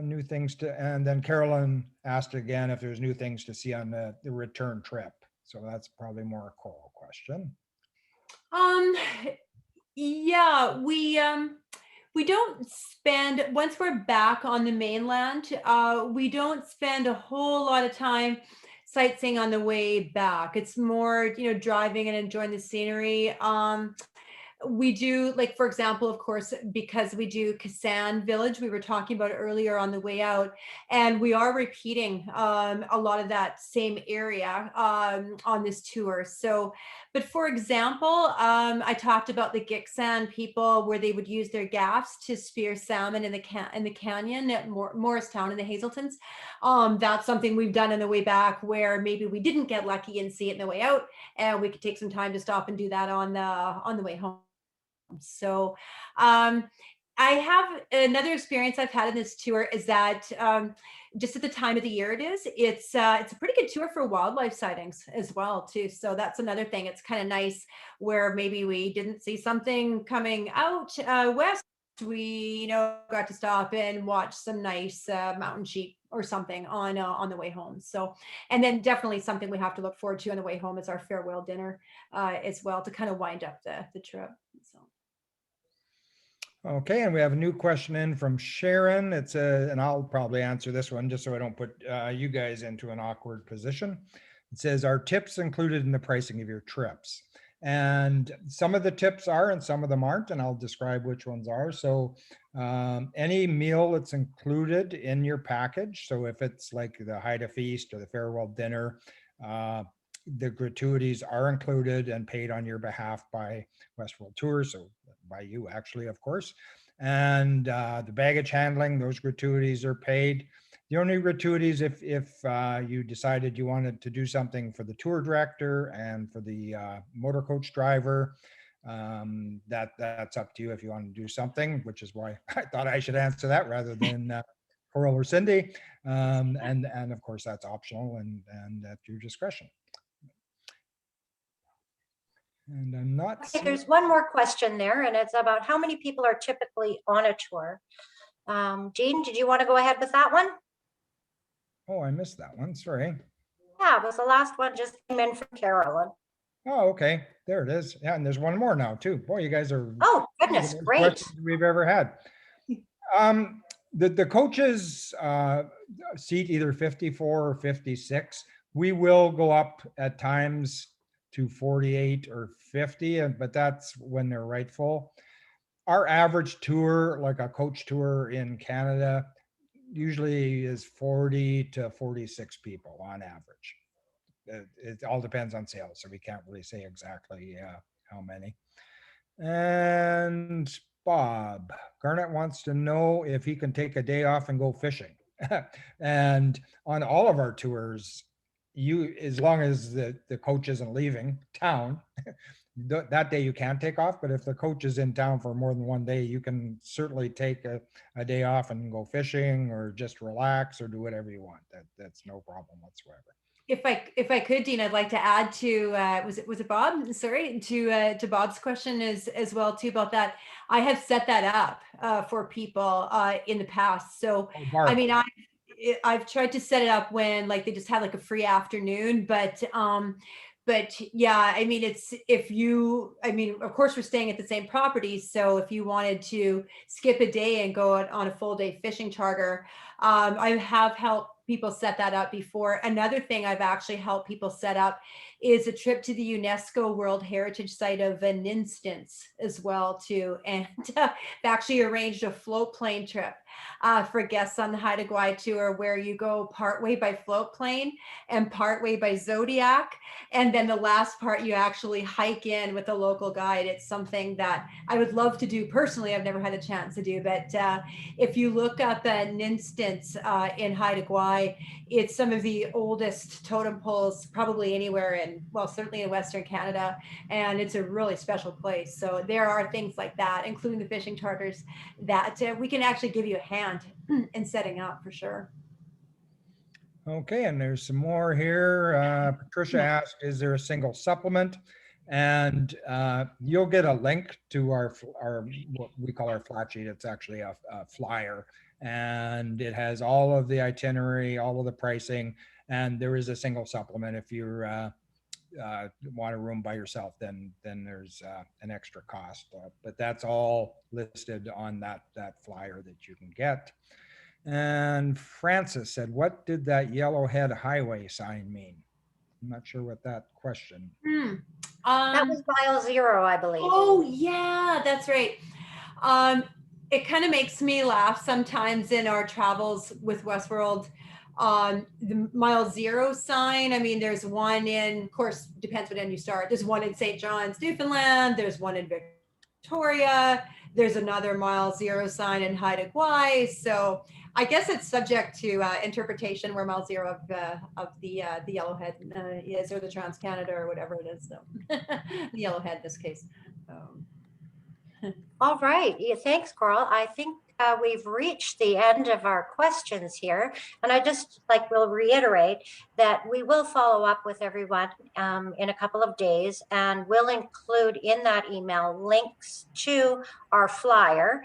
New things and then Carolyn asked again if there's new things to see on the return trip. So that's probably more a Coral question. Yeah, we don't spend, once we're back on the mainland, we don't spend a whole lot of time sightseeing on the way back. It's more, driving and enjoying the scenery. We do, like, for example, of course, because we do Ksan village, we were talking about it earlier on the way out, and we are repeating a lot of that same area on this tour. So, but for example, I talked about the Ksan people where they would use their gaffs to spear salmon in the canyon at Morristown in the Hazeltons. That's something we've done on the way back where maybe we didn't get lucky and see it in the way out, and we could take some time to stop and do that on the way home. So I have another experience I've had in this tour is that just at the time of the year it's a pretty good tour for wildlife sightings as well too. So that's another thing. It's kind of nice where maybe we didn't see something coming out west. We got to stop and watch some nice mountain sheep or something on the way home. So, and then definitely something we have to look forward to on the way home is our farewell dinner as well to kind of wind up the trip. So. Okay, and we have a new question in from Sharon. It's and I'll probably answer this one just so I don't put you guys into an awkward position. It says, are tips included in the pricing of your trips? And some of the tips are and some of them aren't, and I'll describe which ones are. So any meal that's included in your package, so if it's like the Haida Feast or the farewell dinner, the gratuities are included and paid on your behalf by Westworld Tours, so by you actually, of course. And the baggage handling, those gratuities are paid. The only gratuities if you decided you wanted to do something for the tour director and for the motor coach driver, that's up to you if you want to do something, which is why I thought I should answer that rather than Coral or Cindy. And of course that's optional and at your discretion. And I'm not. Okay, there's one more question there, and it's about how many people are typically on a tour. Jean, did you want to go ahead with that one? Oh, I missed that one. Sorry. Yeah, it was the last one, just came in from Carolyn. Oh, okay. There it is. Yeah, and there's one more now too. Boy, you guys are. Oh, goodness, great. We've ever had. The coaches seat either 54 or 56. We will go up at times to 48 or 50, but that's when they're rightful. Our average tour, like a coach tour in Canada, usually is 40 to 46 people on average. it all depends on sales, so we can't really say exactly how many. And Bob Garnett wants to know if he can take a day off and go fishing. And on all of our tours, as long as the coach isn't leaving town, that day you can take off. But if the coach is in town for more than one day, you can certainly take a day off and go fishing or just relax or do whatever you want. That's no problem whatsoever. If I could, Dean, I'd like to add to was it Bob? Sorry, to Bob's question as well too about that. I have set that up for people in the past. So I mean, I've tried to set it up when like they just had like a free afternoon, but yeah, I mean, I mean, of course we're staying at the same property. So if you wanted to skip a day and go on a full day fishing charter, I have helped people set that up before. Another thing I've actually helped people set up is a trip to the UNESCO World Heritage Site of an instance as well too. And I've actually arranged a float plane trip for guests on the Haida Gwaii tour, where you go partway by float plane and partway by Zodiac. And then the last part, you actually hike in with a local guide. It's something that I would love to do personally. I've never had a chance to do, but if you look up an instance in Haida Gwaii, it's some of the oldest totem poles probably anywhere in, well, certainly in Western Canada. And it's a really special place. So there are things like that, including the fishing charters, that we can actually give you a hand in setting up for sure. Okay, and there's some more here. Patricia asked, is there a single supplement? And you'll get a link to our what we call our flat sheet. It's actually a flyer, and it has all of the itinerary, all of the pricing, and there is a single supplement. If you want a room by yourself, then there's an extra cost, but that's all listed on that flyer that you can get. And Francis said, what did that yellowhead highway sign mean? I'm not sure what that question. That was mile 0, I believe. Oh yeah, that's right. It kind of makes me laugh sometimes in our travels with Westworld. The mile 0 sign, I mean, there's one in, of course, depends what end you start. There's one in St. John's, Newfoundland. There's one in Victoria. There's another mile 0 sign in Haida Gwaii. So I guess it's subject to interpretation where mile 0 of the yellowhead is, or the Trans-Canada or whatever it is. So the yellowhead in this case. All right. Yeah, thanks, Coral. I think we've reached the end of our questions here. And I just will reiterate that we will follow up with everyone in a couple of days, and we'll include in that email links to our flyer,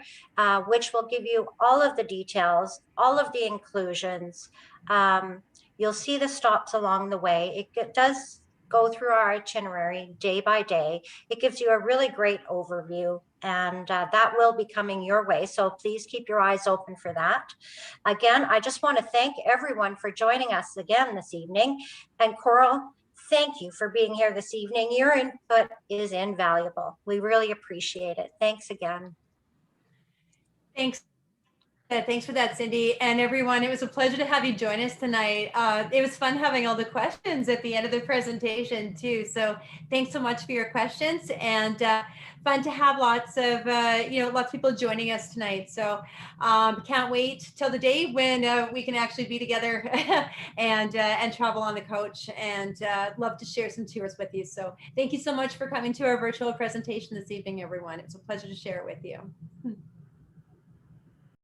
which will give you all of the details, all of the inclusions. You'll see the stops along the way. It does go through our itinerary day by day. It gives you a really great overview, and that will be coming your way. So please keep your eyes open for that. Again, I just want to thank everyone for joining us again this evening. And Coral, thank you for being here this evening. Your input is invaluable. We really appreciate it. Thanks again. Thanks. Thanks for that, Cindy, and everyone. It was a pleasure to have you join us tonight. It was fun having all the questions at the end of the presentation too. So thanks so much for your questions, and fun to have lots of lots of people joining us tonight. So can't wait till the day when we can actually be together and travel on the coach, and love to share some tours with you. So thank you so much for coming to our virtual presentation this evening, everyone. It's a pleasure to share it with you.